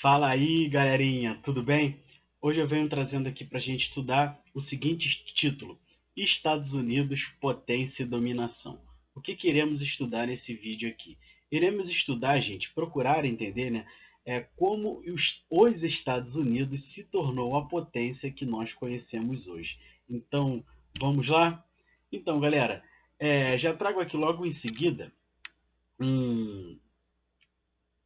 Fala aí, galerinha, tudo bem? Hoje eu venho trazendo aqui para a gente estudar o seguinte título: Estados Unidos, Potência e Dominação. O que queremos estudar nesse vídeo aqui? Iremos estudar, gente, procurar entender, né, como os Estados Unidos se tornou a potência que nós conhecemos hoje. Então, vamos lá? Então, galera, já trago aqui logo em seguida um,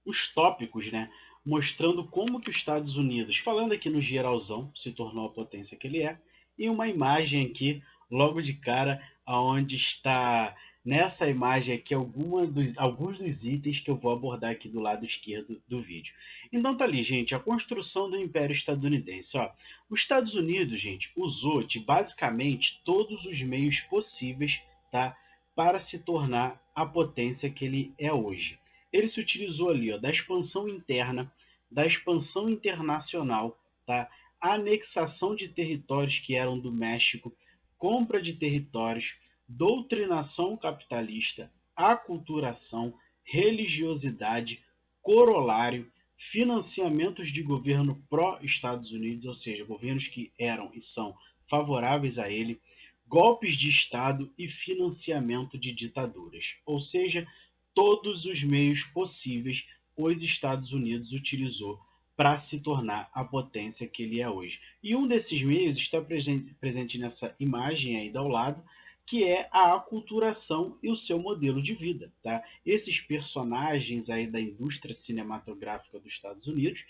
os tópicos, né, mostrando como que os Estados Unidos, falando aqui no geralzão, se tornou a potência que ele é, e uma imagem aqui, logo de cara, aonde está nessa imagem aqui alguns dos itens que eu vou abordar aqui do lado esquerdo do vídeo. Então tá ali, gente, a construção do Império Estadunidense. Ó, os Estados Unidos, gente, usou de basicamente todos os meios possíveis, tá, para se tornar a potência que ele é hoje. Ele se utilizou ali, ó, da expansão interna, da expansão internacional, tá? Anexação de territórios que eram do México, compra de territórios, doutrinação capitalista, aculturação, religiosidade, corolário, financiamentos de governo pró-Estados Unidos, ou seja, governos que eram e são favoráveis a ele, golpes de Estado e financiamento de ditaduras. Ou seja, todos os meios possíveis os Estados Unidos utilizou para se tornar a potência que ele é hoje. E um desses meios está presente nessa imagem aí ao lado, que é a aculturação e o seu modelo de vida. Tá? Esses personagens aí da indústria cinematográfica dos Estados Unidos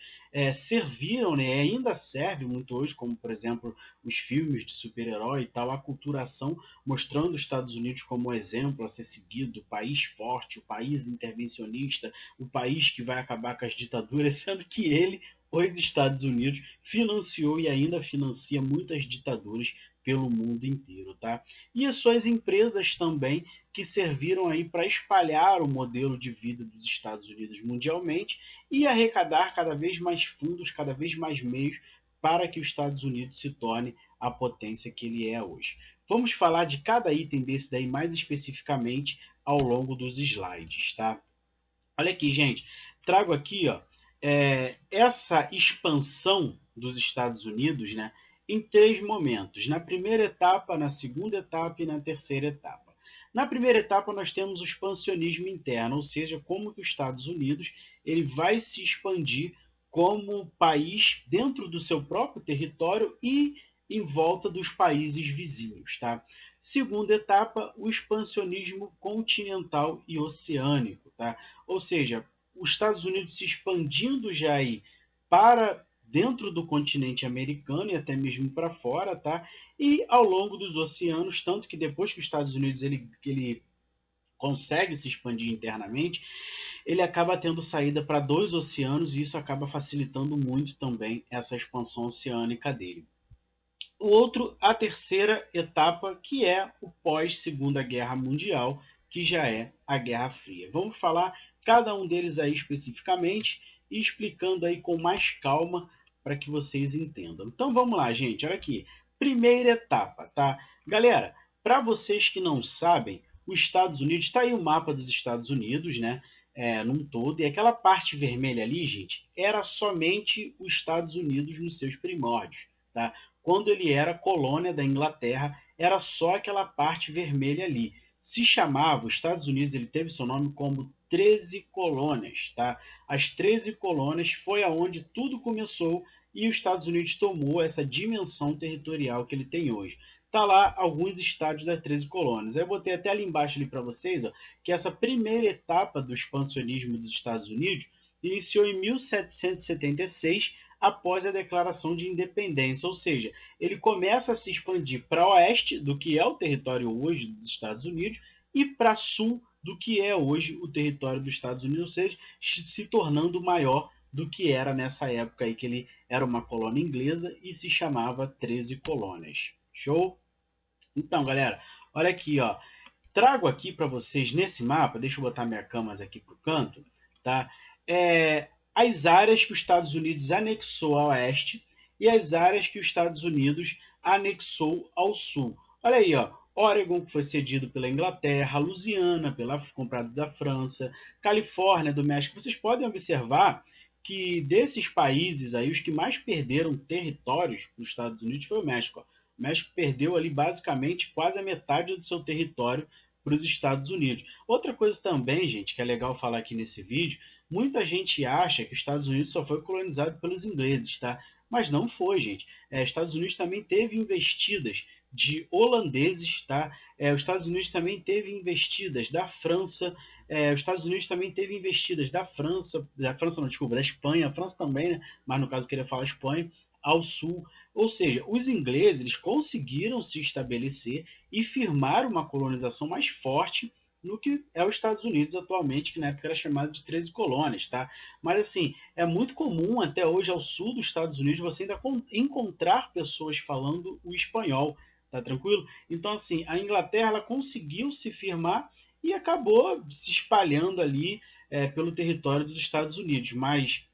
serviram, né, ainda servem muito hoje, como por exemplo os filmes de super-herói e tal, a aculturação mostrando os Estados Unidos como exemplo a ser seguido, o país forte, o país intervencionista, o país que vai acabar com as ditaduras, sendo que ele, os Estados Unidos, financiou e ainda financia muitas ditaduras pelo mundo inteiro, tá? E as suas empresas também que serviram aí para espalhar o modelo de vida dos Estados Unidos mundialmente e arrecadar cada vez mais fundos, cada vez mais meios para que os Estados Unidos se torne a potência que ele é hoje. Vamos falar de cada item desse daí mais especificamente ao longo dos slides, tá? Olha aqui, gente, trago aqui, ó, essa expansão dos Estados Unidos, né, em três momentos: na primeira etapa, na segunda etapa e na terceira etapa. Na primeira etapa, nós temos o expansionismo interno, ou seja, como que os Estados Unidos ele vai se expandir como país dentro do seu próprio território e em volta dos países vizinhos, tá? Segunda etapa, o expansionismo continental e oceânico, tá? Ou seja, os Estados Unidos se expandindo já aí para dentro do continente americano e até mesmo para fora, tá? E ao longo dos oceanos, tanto que depois que os Estados Unidos ele consegue se expandir internamente, ele acaba tendo saída para dois oceanos e isso acaba facilitando muito também essa expansão oceânica dele. O outro, a terceira etapa, que é o pós-Segunda Guerra Mundial, que já é a Guerra Fria. Vamos falar cada um deles aí especificamente e explicando aí com mais calma para que vocês entendam. Então vamos lá, gente, olha aqui. Primeira etapa, tá? Galera, para vocês que não sabem, os Estados Unidos, está aí o mapa dos Estados Unidos, né? Num todo, e aquela parte vermelha ali, gente, era somente os Estados Unidos nos seus primórdios, tá? Quando ele era colônia da Inglaterra, era só aquela parte vermelha ali. Se chamava, os Estados Unidos, ele teve seu nome como 13 colônias, tá? As 13 colônias foi aonde tudo começou e os Estados Unidos tomou essa dimensão territorial que ele tem hoje. Tá lá alguns estados das 13 colônias. Eu botei até ali embaixo ali para vocês, ó, que essa primeira etapa do expansionismo dos Estados Unidos iniciou em 1776 após a declaração de independência, ou seja, ele começa a se expandir para oeste do que é o território hoje dos Estados Unidos e para sul do que é hoje o território dos Estados Unidos, ou seja, se tornando maior do que era nessa época aí que ele era uma colônia inglesa e se chamava 13 colônias. Show? Então, galera, olha aqui, ó. Trago aqui para vocês nesse mapa, deixa eu botar minha câmera aqui para o canto, tá? As áreas que os Estados Unidos anexou ao oeste e as áreas que os Estados Unidos anexou ao sul. Olha aí, ó. Oregon, que foi cedido pela Inglaterra, Louisiana, comprado da França, Califórnia, do México. Vocês podem observar que desses países aí, os que mais perderam territórios nos Estados Unidos foi o México. O México perdeu ali basicamente quase a metade do seu território para os Estados Unidos. Outra coisa também, gente, que é legal falar aqui nesse vídeo, muita gente acha que os Estados Unidos só foi colonizado pelos ingleses, tá? Mas não foi, gente. Os Estados Unidos também teve investidas de holandeses, tá? Os Estados Unidos também teve investidas da França, os Estados Unidos também teve investidas da França não, desculpa, da Espanha, a França também, né? Mas no caso eu queria falar Espanha, ao sul. Ou seja, os ingleses eles conseguiram se estabelecer e firmar uma colonização mais forte no que é os Estados Unidos atualmente, que na época era chamado de 13 colônias, tá? Mas assim, é muito comum até hoje ao sul dos Estados Unidos você ainda encontrar pessoas falando o espanhol, tá tranquilo? Então assim, a Inglaterra ela conseguiu se firmar e acabou se espalhando ali pelo território dos Estados Unidos, mas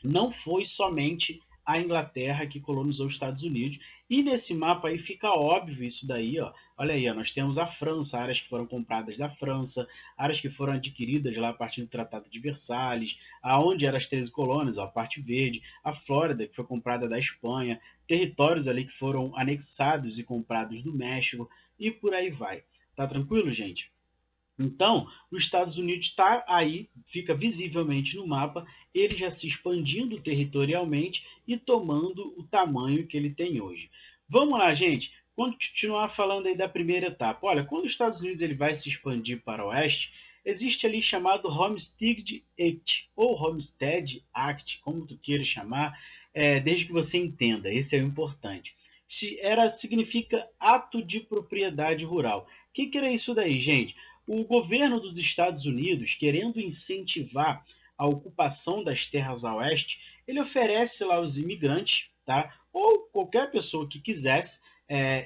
não foi somente a Inglaterra que colonizou os Estados Unidos. E nesse mapa aí fica óbvio isso daí, ó. Olha aí, ó, nós temos a França, áreas que foram compradas da França, áreas que foram adquiridas lá a partir do Tratado de Versalhes, aonde eram as 13 colônias, ó, a parte verde, a Flórida, que foi comprada da Espanha, territórios ali que foram anexados e comprados do México, e por aí vai. Tá tranquilo, gente? Então, os Estados Unidos está aí, fica visivelmente no mapa, ele já se expandindo territorialmente e tomando o tamanho que ele tem hoje. Vamos lá, gente. Continuar falando aí da primeira etapa. Olha, quando os Estados Unidos ele vai se expandir para o oeste, existe ali chamado Homestead Act, ou Homestead Act, como tu queira chamar, desde que você entenda, esse é o importante. Significa ato de propriedade rural. O que era isso daí, gente? O governo dos Estados Unidos, querendo incentivar a ocupação das terras a oeste, ele oferece lá aos imigrantes, tá? Ou qualquer pessoa que quisesse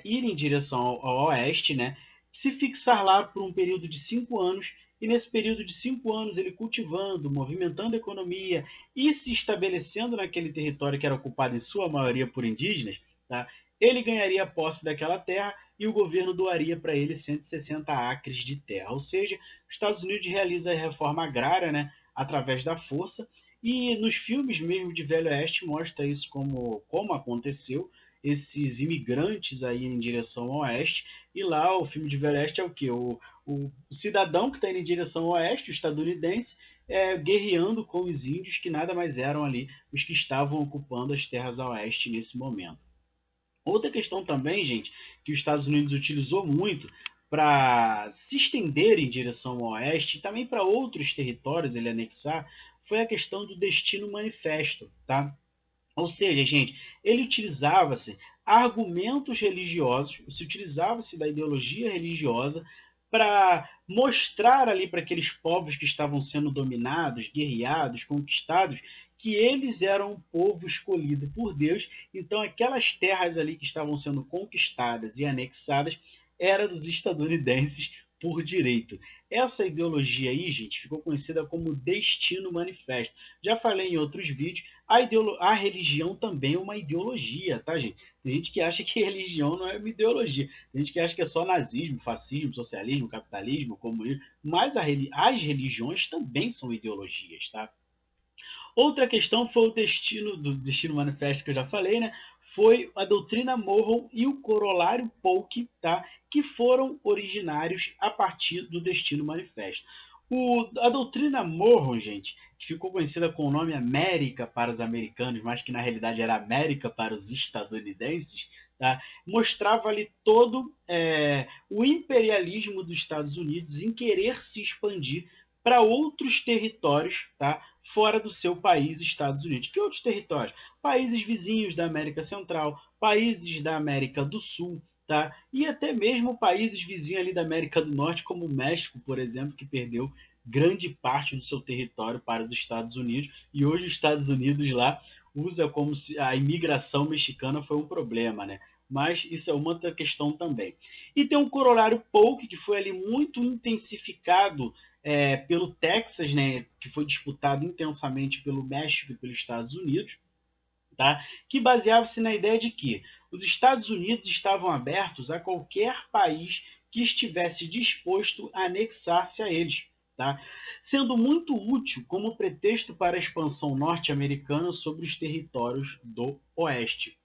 ir em direção ao oeste, né? Se fixar lá por um período de 5 anos, e nesse período de 5 anos ele cultivando, movimentando a economia e se estabelecendo naquele território que era ocupado em sua maioria por indígenas, tá? Ele ganharia posse daquela terra e o governo doaria para ele 160 acres de terra. Ou seja, os Estados Unidos realiza a reforma agrária, né, através da força, e nos filmes mesmo de Velho Oeste mostra isso como aconteceu, esses imigrantes aí em direção ao oeste, e lá o filme de Velho Oeste é o que? O cidadão que está indo em direção ao oeste, o estadunidense, guerreando com os índios, que nada mais eram ali os que estavam ocupando as terras a oeste nesse momento. Outra questão também, gente, que os Estados Unidos utilizou muito para se estender em direção ao oeste e também para outros territórios ele anexar, foi a questão do destino manifesto, tá? Ou seja, gente, ele utilizava-se argumentos religiosos, se utilizava-se da ideologia religiosa para mostrar ali para aqueles povos que estavam sendo dominados, guerreados, conquistados, que eles eram um povo escolhido por Deus. Então, aquelas terras ali que estavam sendo conquistadas e anexadas eram dos estadunidenses por direito. Essa ideologia aí, gente, ficou conhecida como Destino Manifesto. Já falei em outros vídeos, a religião também é uma ideologia, tá, gente? Tem gente que acha que religião não é uma ideologia. Tem gente que acha que é só nazismo, fascismo, socialismo, capitalismo, comunismo. Mas as religiões também são ideologias, tá? Outra questão foi o destino manifesto que eu já falei, né? Foi a doutrina Mormon e o corolário Polk, tá? Que foram originários a partir do destino manifesto. A doutrina Mormon, gente, que ficou conhecida com o nome América para os americanos, mas que na realidade era América para os estadunidenses, tá? Mostrava ali todo o imperialismo dos Estados Unidos em querer se expandir para outros territórios, tá? Fora do seu país, Estados Unidos. Que outros territórios? Países vizinhos da América Central, países da América do Sul, tá? E até mesmo países vizinhos ali da América do Norte, como o México, por exemplo, que perdeu grande parte do seu território para os Estados Unidos, e hoje os Estados Unidos lá usa como se a imigração mexicana foi um problema, né? Mas isso é uma outra questão também. E tem um corolário Polk, que foi ali muito intensificado pelo Texas, né, que foi disputado intensamente pelo México e pelos Estados Unidos, tá? Que baseava-se na ideia de que os Estados Unidos estavam abertos a qualquer país que estivesse disposto a anexar-se a eles. tá? Sendo muito útil como pretexto para a expansão norte-americana sobre os territórios do Oeste.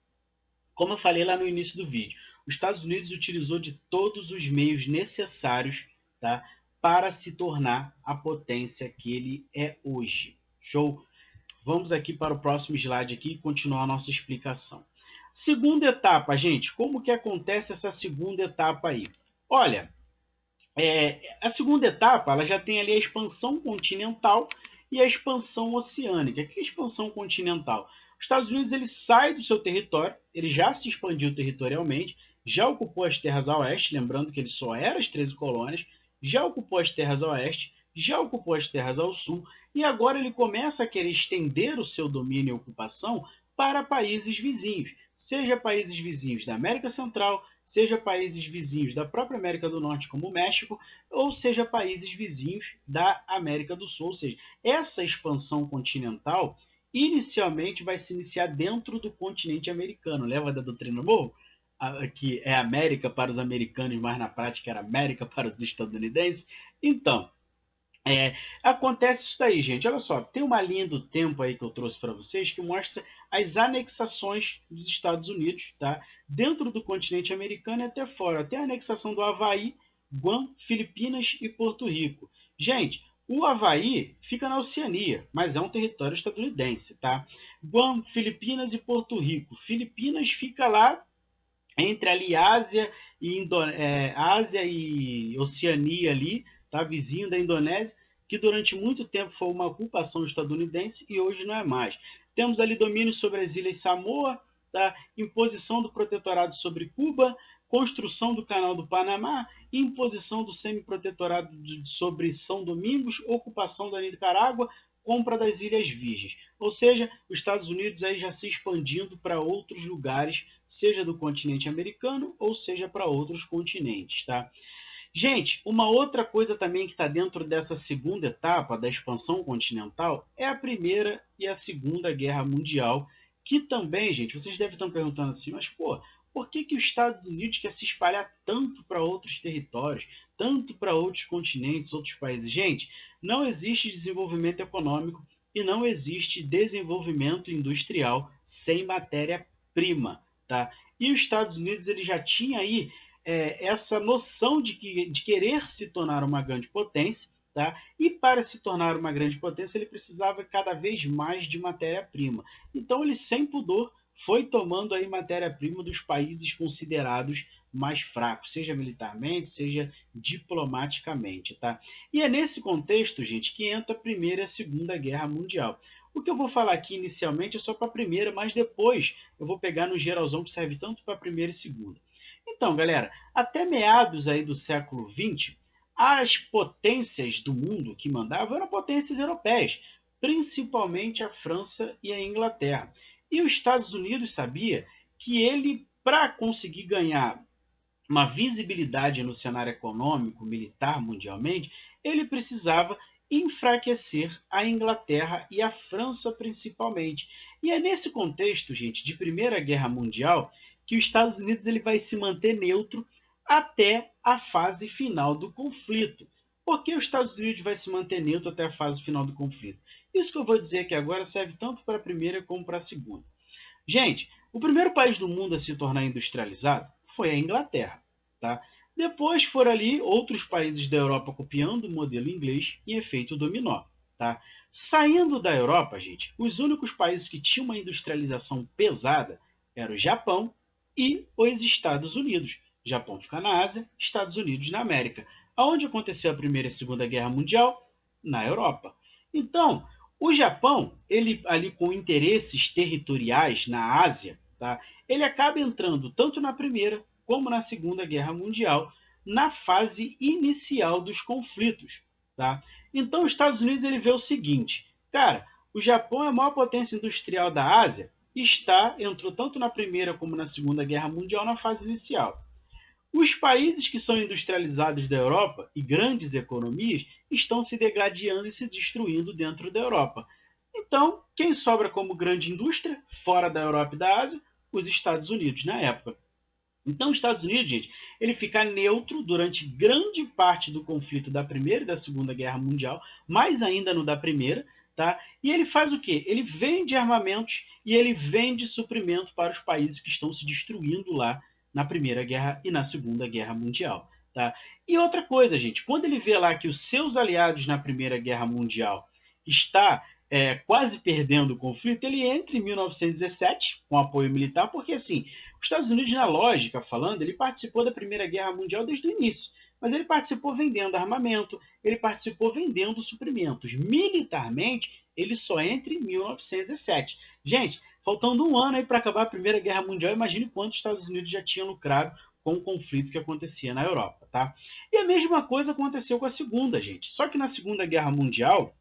Como eu falei lá no início do vídeo, os Estados Unidos utilizou de todos os meios necessários, tá, para se tornar a potência que ele é hoje. Show? Vamos aqui para o próximo slide aqui e continuar a nossa explicação. Segunda etapa, gente, como que acontece essa segunda etapa aí? Olha, a segunda etapa ela já tem ali a expansão continental e a expansão oceânica. O que é a expansão continental? Os Estados Unidos ele sai do seu território, ele já se expandiu territorialmente, já ocupou as terras a oeste, lembrando que ele só era as 13 colônias, já ocupou as terras a oeste, já ocupou as terras ao sul, e agora ele começa a querer estender o seu domínio e ocupação para países vizinhos, seja países vizinhos da América Central, seja países vizinhos da própria América do Norte, como o México, ou seja países vizinhos da América do Sul. Ou seja, essa expansão continental inicialmente vai se iniciar dentro do continente americano. Lembra da doutrina Monroe? Que é América para os americanos, mas na prática era América para os estadunidenses. Então, acontece isso daí, gente. Olha só, tem uma linha do tempo aí que eu trouxe para vocês que mostra as anexações dos Estados Unidos, tá? Dentro do continente americano e até fora. Tem a anexação do Havaí, Guam, Filipinas e Porto Rico. Gente, o Havaí fica na Oceania, mas é um território estadunidense, tá? Guam, Filipinas e Porto Rico. Filipinas fica lá entre ali Ásia e Oceania ali, tá? Vizinho da Indonésia, que durante muito tempo foi uma ocupação estadunidense e hoje não é mais. Temos ali domínio sobre as ilhas Samoa, tá? Imposição do protetorado sobre Cuba, construção do Canal do Panamá, imposição do semi-protetorado sobre São Domingos, ocupação da Nicarágua, compra das Ilhas Virgens. Ou seja, os Estados Unidos aí já se expandindo para outros lugares, seja do continente americano ou seja para outros continentes, tá? Gente, uma outra coisa também que está dentro dessa segunda etapa da expansão continental é a Primeira e a Segunda Guerra Mundial, que também, gente, vocês devem estar perguntando assim, mas pô, por que os Estados Unidos quer se espalhar tanto para outros territórios, tanto para outros continentes, outros países? Gente, não existe desenvolvimento econômico e não existe desenvolvimento industrial sem matéria-prima, tá? E os Estados Unidos ele já tinha aí essa noção de querer se tornar uma grande potência, tá? E para se tornar uma grande potência ele precisava cada vez mais de matéria-prima. Então ele sem pudor foi tomando aí matéria-prima dos países considerados mais fracos, seja militarmente, seja diplomaticamente, tá? E é nesse contexto, gente, que entra a Primeira e a Segunda Guerra Mundial. O que eu vou falar aqui inicialmente é só para a primeira, mas depois eu vou pegar no geralzão que serve tanto para a primeira e segunda. Então, galera, até meados aí do século XX, as potências do mundo que mandavam eram potências europeias, principalmente a França e a Inglaterra. E os Estados Unidos sabia que ele, para conseguir ganhar uma visibilidade no cenário econômico, militar mundialmente, ele precisava enfraquecer a Inglaterra e a França principalmente. E é nesse contexto, gente, de Primeira Guerra Mundial, que os Estados Unidos ele vai se manter neutro até a fase final do conflito. Por que os Estados Unidos vai se manter neutro até a fase final do conflito? Isso que eu vou dizer aqui agora serve tanto para a primeira como para a segunda. Gente, o primeiro país do mundo a se tornar industrializado foi a Inglaterra, tá? Depois foram ali outros países da Europa copiando o modelo inglês em efeito dominó, tá? Saindo da Europa, gente, os únicos países que tinham uma industrialização pesada eram o Japão e os Estados Unidos. O Japão fica na Ásia, Estados Unidos na América. Aonde aconteceu a Primeira e a Segunda Guerra Mundial? Na Europa. Então, o Japão, ele ali com interesses territoriais na Ásia, tá? Ele acaba entrando tanto na Primeira como na Segunda Guerra Mundial, na fase inicial dos conflitos, tá? Então, os Estados Unidos ele vê o seguinte, cara, o Japão é a maior potência industrial da Ásia, entrou tanto na Primeira como na Segunda Guerra Mundial na fase inicial. Os países que são industrializados da Europa e grandes economias estão se degradando e se destruindo dentro da Europa. Então, quem sobra como grande indústria, fora da Europa e da Ásia? Os Estados Unidos na época. Então, os Estados Unidos, gente, ele fica neutro durante grande parte do conflito da Primeira e da Segunda Guerra Mundial, mais ainda no da Primeira, tá? E ele faz o quê? Ele vende armamentos e ele vende suprimento para os países que estão se destruindo lá na Primeira Guerra e na Segunda Guerra Mundial, tá? E outra coisa, gente, quando ele vê lá que os seus aliados na Primeira Guerra Mundial está quase perdendo o conflito, ele entra em 1917 com apoio militar, porque assim, os Estados Unidos, na lógica falando, ele participou da Primeira Guerra Mundial desde o início, mas ele participou vendendo armamento, ele participou vendendo suprimentos. Militarmente, ele só entra em 1917. Gente, faltando um ano aí para acabar a Primeira Guerra Mundial, imagine quanto os Estados Unidos já tinham lucrado com o conflito que acontecia na Europa, tá? E a mesma coisa aconteceu com a Segunda, gente. Só que na Segunda Guerra Mundial,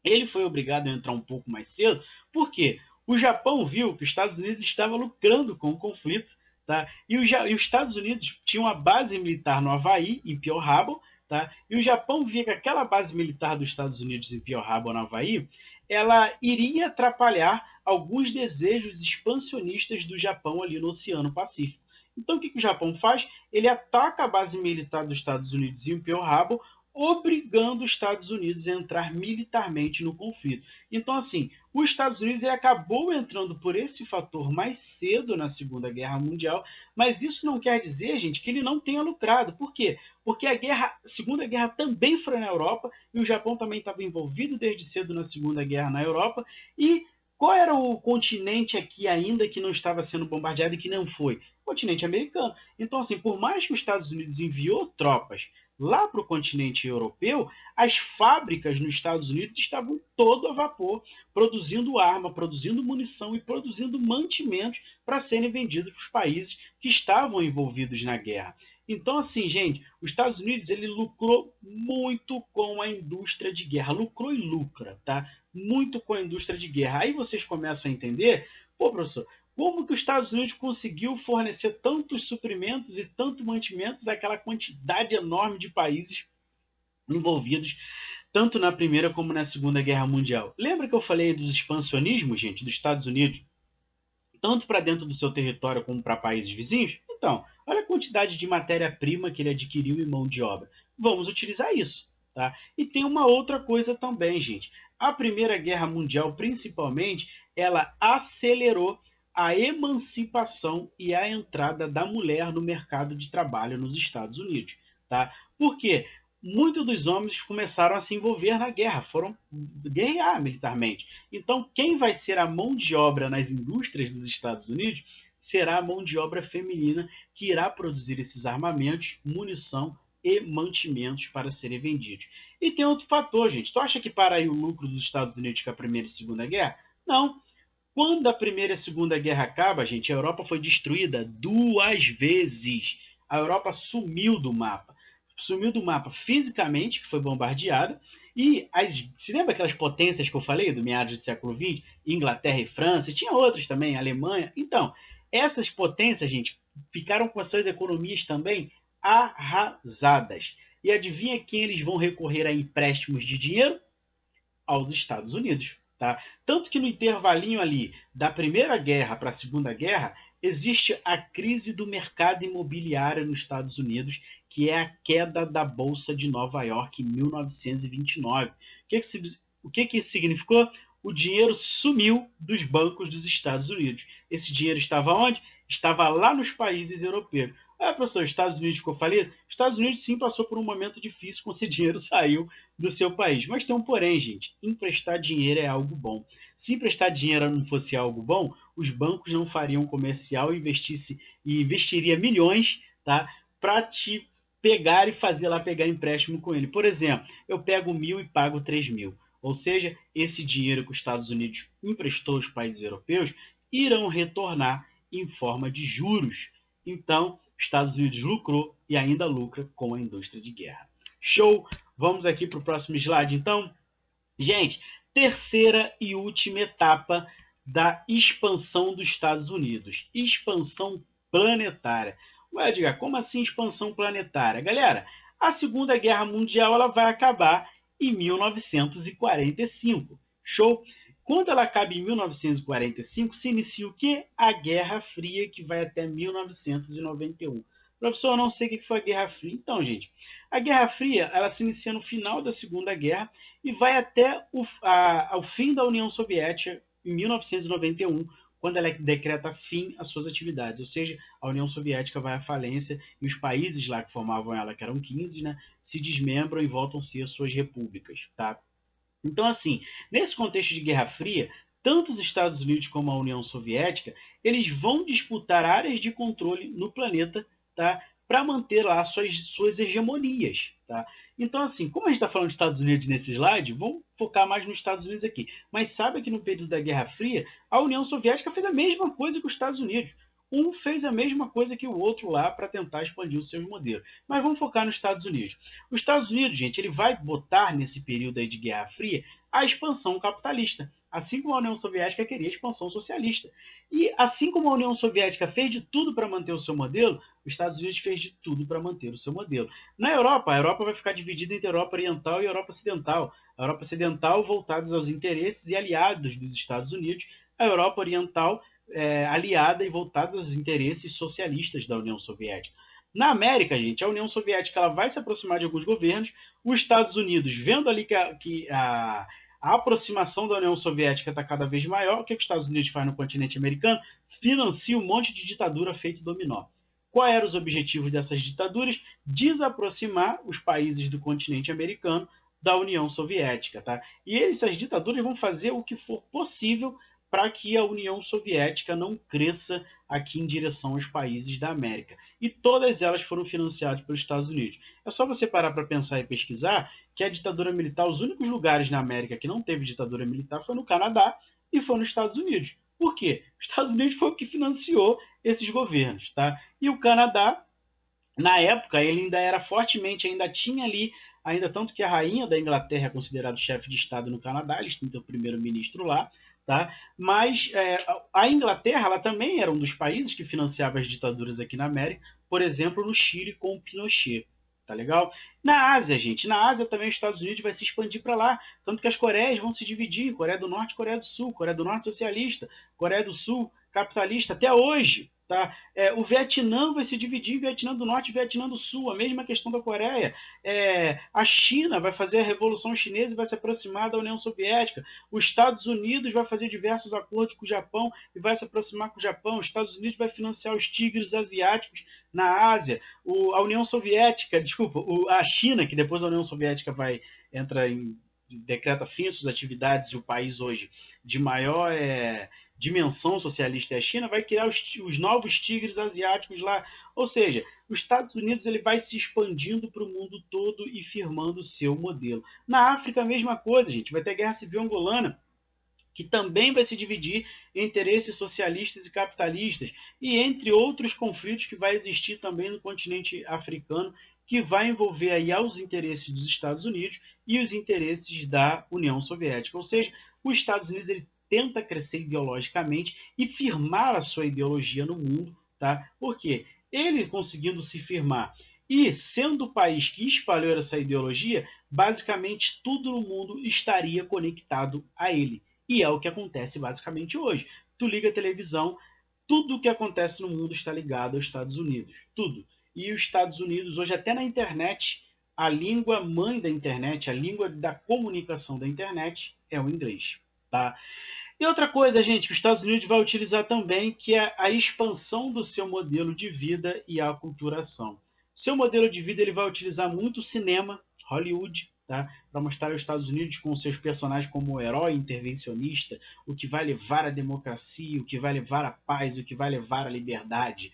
ele foi obrigado a entrar um pouco mais cedo, porque o Japão viu que os Estados Unidos estava lucrando com o conflito, tá? E os Estados Unidos tinham uma base militar no Havaí, em Pearl Harbor, tá? E o Japão via que aquela base militar dos Estados Unidos em Pearl Harbor, no Havaí, ela iria atrapalhar alguns desejos expansionistas do Japão ali no Oceano Pacífico. Então, o que o Japão faz? Ele ataca a base militar dos Estados Unidos em Pearl Harbor, obrigando os Estados Unidos a entrar militarmente no conflito. Então, assim, os Estados Unidos ele acabou entrando por esse fator mais cedo na Segunda Guerra Mundial, mas isso não quer dizer, gente, que ele não tenha lucrado. Por quê? Porque a Segunda Guerra também foi na Europa e o Japão também estava envolvido desde cedo na Segunda Guerra na Europa. E qual era o continente aqui ainda que não estava sendo bombardeado e que não foi? O continente americano. Então, assim, por mais que os Estados Unidos enviou tropas lá para o continente europeu, as fábricas nos Estados Unidos estavam todo a vapor, produzindo arma, produzindo munição e produzindo mantimentos para serem vendidos para os países que estavam envolvidos na guerra. Então, assim, gente, os Estados Unidos ele lucrou muito com a indústria de guerra, lucrou e lucra, tá? Muito com a indústria de guerra. Aí vocês começam a entender, pô, professor, como que os Estados Unidos conseguiu fornecer tantos suprimentos e tantos mantimentos àquela quantidade enorme de países envolvidos, tanto na Primeira como na Segunda Guerra Mundial? Lembra que eu falei dos expansionismos, gente, dos Estados Unidos, tanto para dentro do seu território como para países vizinhos? Então, olha a quantidade de matéria-prima que ele adquiriu em mão de obra. Vamos utilizar isso. Tá? E tem uma outra coisa também, gente. A Primeira Guerra Mundial, principalmente, ela acelerou a emancipação e a entrada da mulher no mercado de trabalho nos Estados Unidos. Tá? Por quê? Muitos dos homens começaram a se envolver na guerra, foram guerrear militarmente. Então, quem vai ser a mão de obra nas indústrias dos Estados Unidos será a mão de obra feminina que irá produzir esses armamentos, munição e mantimentos para serem vendidos. E tem outro fator, gente. Tu acha que para aí o lucro dos Estados Unidos com a Primeira e Segunda Guerra? Não. Quando a Primeira e a Segunda Guerra acaba, gente, a Europa foi destruída 2 vezes. A Europa sumiu do mapa. Sumiu do mapa fisicamente, que foi bombardeada, e se lembra aquelas potências que eu falei, do meados do século XX? Inglaterra e França, e tinha outras também, Alemanha. Então, essas potências, gente, ficaram com as suas economias também arrasadas. E adivinha quem eles vão recorrer a empréstimos de dinheiro? Aos Estados Unidos. Tá? Tanto que no intervalinho ali da Primeira Guerra para a Segunda Guerra, existe a crise do mercado imobiliário nos Estados Unidos, que é a queda da Bolsa de Nova York em 1929. O que isso significou? O dinheiro sumiu dos bancos dos Estados Unidos. Esse dinheiro estava onde? Estava lá nos países europeus. Ah, professor, Estados Unidos ficou falido? Estados Unidos sim passou por um momento difícil quando esse dinheiro saiu do seu país. Mas tem um porém, gente. Emprestar dinheiro é algo bom. Se emprestar dinheiro não fosse algo bom, os bancos não fariam comercial e investiria milhões, tá, para te pegar e fazer lá pegar empréstimo com ele. Por exemplo, eu pego 1.000 e pago 3.000. Ou seja, esse dinheiro que os Estados Unidos emprestou aos países europeus irão retornar em forma de juros. Então, os Estados Unidos lucrou e ainda lucra com a indústria de guerra. Show! Vamos aqui para o próximo slide, então. Gente, terceira e última etapa da expansão dos Estados Unidos. Expansão planetária. Ué, Edgar, como assim expansão planetária? Galera, a Segunda Guerra Mundial ela vai acabar em 1945. Show? Quando ela acaba em 1945, se inicia o quê? A Guerra Fria, que vai até 1991. Professor, eu não sei o que foi a Guerra Fria. Então, gente, a Guerra Fria ela se inicia no final da Segunda Guerra e vai até o fim da União Soviética, em 1991, quando ela decreta fim às suas atividades. Ou seja, a União Soviética vai à falência e os países lá que formavam ela, que eram 15, né, se desmembram e voltam a ser as suas repúblicas. Tá? Então, assim, nesse contexto de Guerra Fria, tanto os Estados Unidos como a União Soviética, eles vão disputar áreas de controle no planeta, tá? Para manter lá suas hegemonias, tá? Então, assim, como a gente está falando dos Estados Unidos nesse slide, vamos focar mais nos Estados Unidos aqui. Mas sabe que no período da Guerra Fria, a União Soviética fez a mesma coisa que os Estados Unidos. Um fez a mesma coisa que o outro lá para tentar expandir os seus modelos. Mas vamos focar nos Estados Unidos. Os Estados Unidos, gente, ele vai botar nesse período aí de Guerra Fria a expansão capitalista, assim como a União Soviética queria a expansão socialista. E assim como a União Soviética fez de tudo para manter o seu modelo, os Estados Unidos fez de tudo para manter o seu modelo. Na Europa, a Europa vai ficar dividida entre Europa Oriental e Europa Ocidental. A Europa Ocidental voltados aos interesses e aliados dos Estados Unidos, a Europa Oriental aliada e voltada aos interesses socialistas da União Soviética. Na América, gente, a União Soviética ela vai se aproximar de alguns governos, os Estados Unidos, vendo ali que a aproximação da União Soviética está cada vez maior, o que os Estados Unidos faz no continente americano? Financia um monte de ditadura feito dominó. Quais eram os objetivos dessas ditaduras? Desaproximar os países do continente americano da União Soviética. Tá? E essas ditaduras vão fazer o que for possível para que a União Soviética não cresça aqui em direção aos países da América. E todas elas foram financiadas pelos Estados Unidos. É só você parar para pensar e pesquisar que a ditadura militar, os únicos lugares na América que não teve ditadura militar foi no Canadá e foi nos Estados Unidos. Por quê? Os Estados Unidos foi o que financiou esses governos. Tá? E o Canadá, na época, ele ainda era fortemente, ainda tinha ali, ainda tanto que a rainha da Inglaterra é considerada chefe de Estado no Canadá, eles têm o primeiro-ministro lá, tá? Mas a Inglaterra ela também era um dos países que financiava as ditaduras aqui na América, por exemplo, no Chile com o Pinochet. Tá legal? Na Ásia, gente, na Ásia também os Estados Unidos vai se expandir para lá, tanto que as Coreias vão se dividir, Coreia do Norte e Coreia do Sul, Coreia do Norte socialista, Coreia do Sul capitalista, até hoje, tá? O Vietnã vai se dividir em Vietnã do Norte e Vietnã do Sul, a mesma questão da Coreia. A China vai fazer a Revolução Chinesa e vai se aproximar da União Soviética. Os Estados Unidos vai fazer diversos acordos com o Japão e vai se aproximar com o Japão. Os Estados Unidos vai financiar os tigres asiáticos na Ásia. A União Soviética, desculpa, a China, que depois a União Soviética vai entrar em decreta fim às suas atividades e o país hoje de maior dimensão socialista é a China, vai criar os novos tigres asiáticos lá. Ou seja, os Estados Unidos ele vai se expandindo para o mundo todo e firmando o seu modelo. Na África, a mesma coisa, gente. Vai ter guerra civil angolana, que também vai se dividir em interesses socialistas e capitalistas, e entre outros conflitos que vai existir também no continente africano, que vai envolver aí aos interesses dos Estados Unidos e os interesses da União Soviética. Ou seja, os Estados Unidos ele tenta crescer ideologicamente e firmar a sua ideologia no mundo, tá? Porque ele conseguindo se firmar e sendo o país que espalhou essa ideologia, basicamente tudo no mundo estaria conectado a ele. E é o que acontece basicamente hoje. Tu liga a televisão, tudo o que acontece no mundo está ligado aos Estados Unidos. Tudo. E os Estados Unidos, hoje, até na internet, a língua mãe da internet, a língua da comunicação da internet é o inglês. Tá? E outra coisa, gente, que os Estados Unidos vai utilizar também, que é a expansão do seu modelo de vida e a aculturação. Seu modelo de vida ele vai utilizar muito o cinema, Hollywood, tá? Para mostrar os Estados Unidos com seus personagens como o herói intervencionista, o que vai levar à democracia, o que vai levar à paz, o que vai levar à liberdade.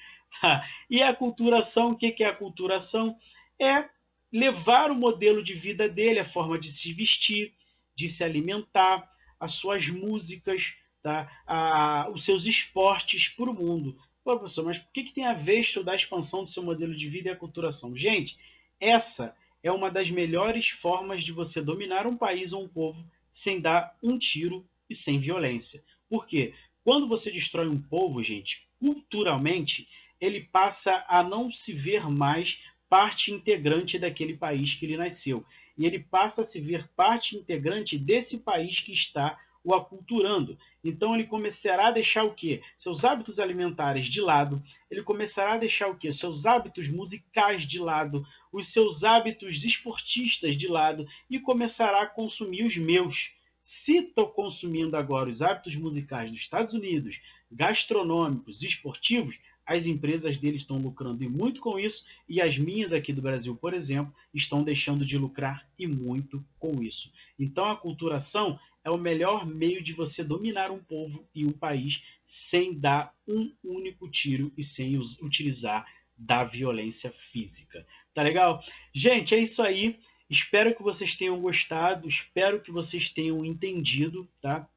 E a aculturação, o que é a aculturação? É levar o modelo de vida dele, a forma de se vestir, de se alimentar, as suas músicas, tá? Os seus esportes para o mundo. Pô, professor, mas por que tem a ver estudar a expansão do seu modelo de vida e a aculturação? Gente, essa é uma das melhores formas de você dominar um país ou um povo sem dar um tiro e sem violência. Por quê? Quando você destrói um povo, gente, culturalmente, ele passa a não se ver mais parte integrante daquele país que ele nasceu. E ele passa a se ver parte integrante desse país que está o aculturando. Então ele começará a deixar o quê? Seus hábitos alimentares de lado, ele começará a deixar o quê? Seus hábitos musicais de lado, os seus hábitos esportistas de lado e começará a consumir os meus. Se estou consumindo agora os hábitos musicais dos Estados Unidos, gastronômicos e esportivos, as empresas deles estão lucrando e muito com isso, e as minhas aqui do Brasil, por exemplo, estão deixando de lucrar e muito com isso. Então a aculturação é o melhor meio de você dominar um povo e um país sem dar um único tiro e sem utilizar da violência física. Tá legal? Gente, é isso aí. Espero que vocês tenham gostado, espero que vocês tenham entendido, tá?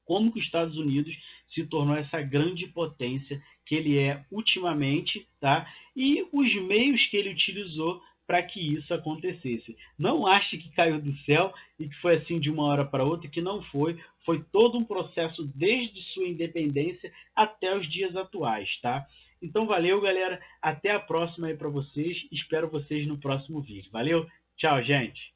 Como que os Estados Unidos se tornou essa grande potência que ele é ultimamente, tá? E os meios que ele utilizou para que isso acontecesse. Não ache que caiu do céu e que foi assim de uma hora para outra, que não foi. Foi todo um processo desde sua independência até os dias atuais, tá? Então valeu, galera. Até a próxima aí para vocês. Espero vocês no próximo vídeo. Valeu? Tchau, gente.